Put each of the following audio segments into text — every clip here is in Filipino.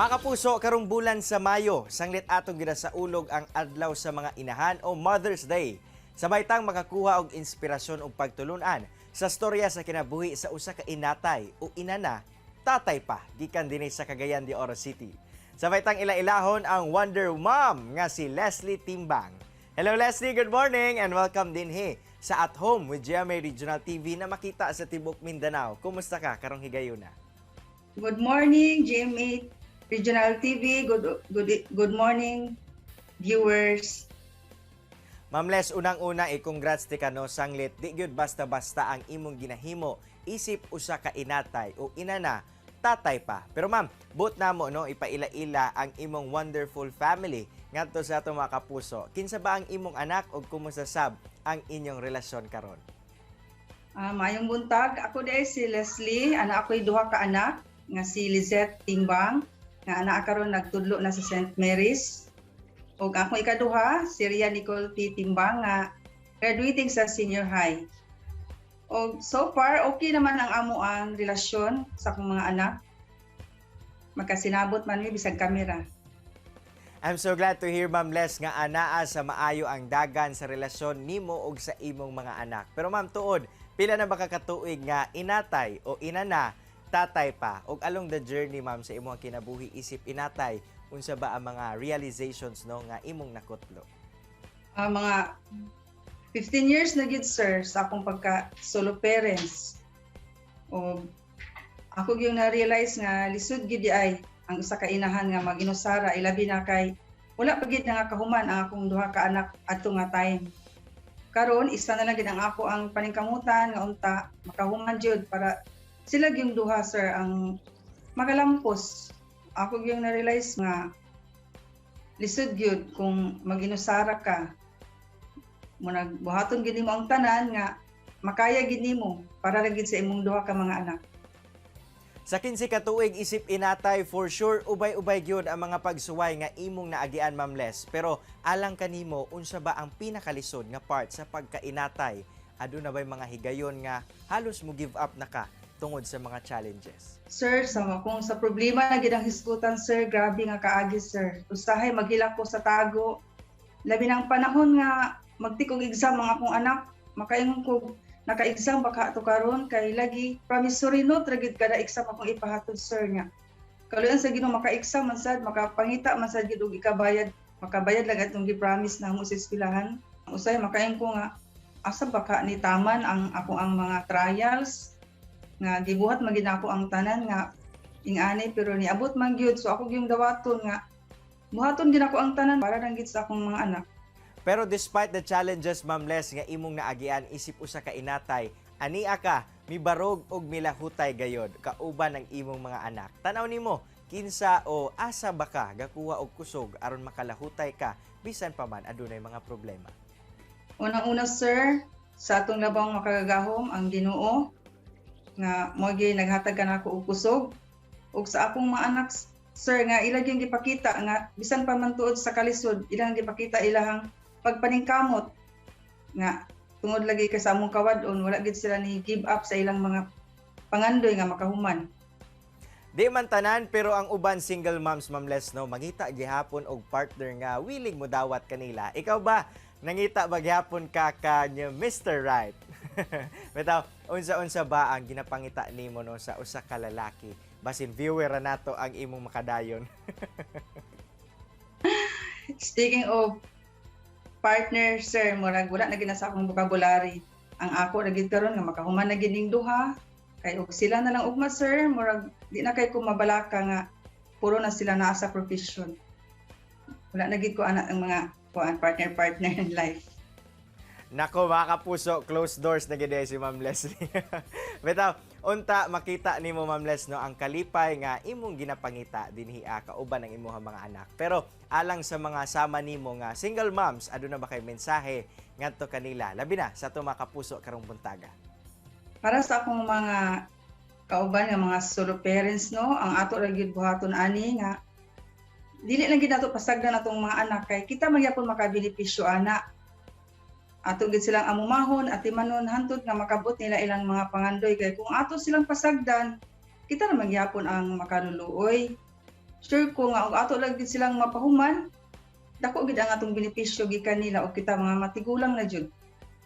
Mga kapuso, karong bulan sa Mayo, sanglit atong ginasaulog ang adlaw sa mga inahan o Mother's Day. Sabay tang makakuha og inspirasyon ug pagtulunan sa storya sa kinabuhi sa usa ka inatay o inana, tatay pa gikan dinhi sa Cagayan de Oro City. Sabay tang ila-ilahon ang Wonder Mom nga si Leslie Timbang. Hello Leslie, good morning and welcome dinhi sa At Home with GMA Regional TV na makita sa Tibok Mindanao. Kumusta ka karong higayuna? Good morning, GMA Regional TV. Good morning, viewers. Ma'am Les, unang-una congrats ti kano sanglit di gyud basta-basta ang imong ginahimo isip usa ka inatay o inana tatay pa. Pero ma'am, buot namo no ipaila-ila ang imong wonderful family ngadto sa ato mga kapuso. Kinsa ba ang imong anak ug kumusta sab ang inyong relasyon karon? Mayong buntag, ako dai si Leslie, ana ako'y duha ka anak nga si Lizette Timbang, nga ana karon nagtudlo na sa St. Mary's. Ug ako ikaduha, si Ria Nicole T. Timbang nga graduating sa senior high. Og so far okay naman ang amo ang relasyon sa akong mga anak. Makasinabot man mi bisag kamera. I'm so glad to hear Ma'am Les nga anaa sa maayo ang dagan sa relasyon nimo ug sa imong mga anak. Pero ma'am tuod, pila na ba ka katuig nga inatay o inana tatay pa? Og along the journey ma'am sa imong kinabuhi isip inatay, unsa ba ang mga realizations no nga imong nakutlo? Mga 15 years na gid sir sa akong pagka solo parents. O ako gyud na-realize nga lisod gid ay ang usa ka inahan nga mag-inusara ilabi na kay wala pa gid nga kahuman ang akong duha ka anak adto nga time. Karon isa na lang gid ang ako ang paningkamutan nga unta makahuman jud para sila gyud duha sir ang magalampos. Ako gyud na-realize nga lisod gyud kung mag-inusara ka mo nagbuhaton gid nimo ang tanan nga makaya gid nimo para ra gid sa imong duha ka mga anak. Sa 15 ka tuig isip inatay, for sure ubay-ubay gyud ang mga pagsuway nga imong naagian Ma'am Les. Pero alang kanimo unsa ba ang pinakalisod nga part sa pagkainatay? Aduna ba'y mga higayon nga halos mo give up na ka tungod sa mga challenges? Sir, kung sa problema na gid ang hisgutan sir, grabe nga kaagi sir. Usahay maghilak ko sa tago. Labi ng panahon nga magtikog exam ang akong anak, makaingon ko naka-exam baka ato karon kay lagi promissory note ra gid kada exam akong ipahatod sir nga. Kaluyan sa Ginoo maka-exam man sad, makapangita man sad gid og ikabayad, makabayad lang atong gi-promise namo sa eskwelahan. Usahay makaingon ko nga asa baka ni taman ang ang mga trials nga gibuhat man gid ako ang tanan nga ingani pero niabot man gyud so ako gyud dawaton nga buhaton gid ako ang tanan para lang gid sa akong mga anak. Pero despite the challenges Ma'am Les nga imong naagian isip usa ka inatay, ania ka mibarog og milahutay gayod kauban ng imong mga anak. Tanaw nimo kinsa o asa ba ka gakuha og kusog aron makalahutay ka bisan pa man adunay mga problema? Unang-una sir, sa atong labang makagagahom ang Ginoo nga mo gyud naghatag kanako og kusog ug sa akong mga anak sir nga ila gyud gipakita nga bisan pa man tuod sa kalisod ilang gipakita ilahang pagpaningkamot nga tungod lagi ka sa among kawadon wala gid sila ni give up sa ilang mga pangandoy nga makahuman. Di man tanan pero ang uban single moms Ma'am Les no mangita gihapon og partner nga willing mo dawat kanila. Ikaw ba nangita ba gihapon ka Mr. Right? Bitaw unsa ba ang ginapangita nimo no sa usa ka lalaki? Basin viewer ra nato ang imong makadayon. Speaking of partner sir, murag wala na gid sa akong vocabulary. Ang ako ra gid karon nga makahuman na gid ning duha. Kay og sila na lang ugma sir, murag di na kay ko mabalaka nga puro na sila naa sa profession. Wala na gid ko anak ang mga partner in life. Nako mga kapuso, closed doors na gid si Ma'am Leslie. Bitaw, unta makita nimo Ma'am Les no ang kalipay nga imong ginapangita dinhi kauban ng imong mga anak. Pero alang sa mga sama nimo nga single moms, aduna ba kay mensahe ngadto kanila labi na sa ato mga kapuso karong buntaga? Para sa akong mga kauban nga mga solo parents no, ang ato ra gyud buhaton ani nga dili lang gid nato pasagdan atong mga anak kay kita magyapon makabenepisyo ana. Ato gid silang amumahon at timanon hantod nga makabot nila ilang mga pangandoy kay kung ato silang pasagdan kita na magyapon ang makaluluoy sure ko nga og ato lang gid silang mapahuman, dako gid ang atong benepisyo gikan nila o kita mga matigulang na jud.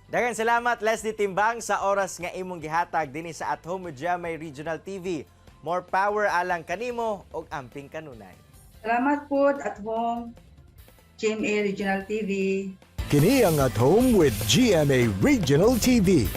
Daghang salamat Leslie Timbang sa oras nga imong gihatag dinhi sa At Home with GMA Regional TV. More power alang kanimo og amping kanunay. Salamat pod at home GMA Regional TV. Kini ang At Home with GMA Regional TV.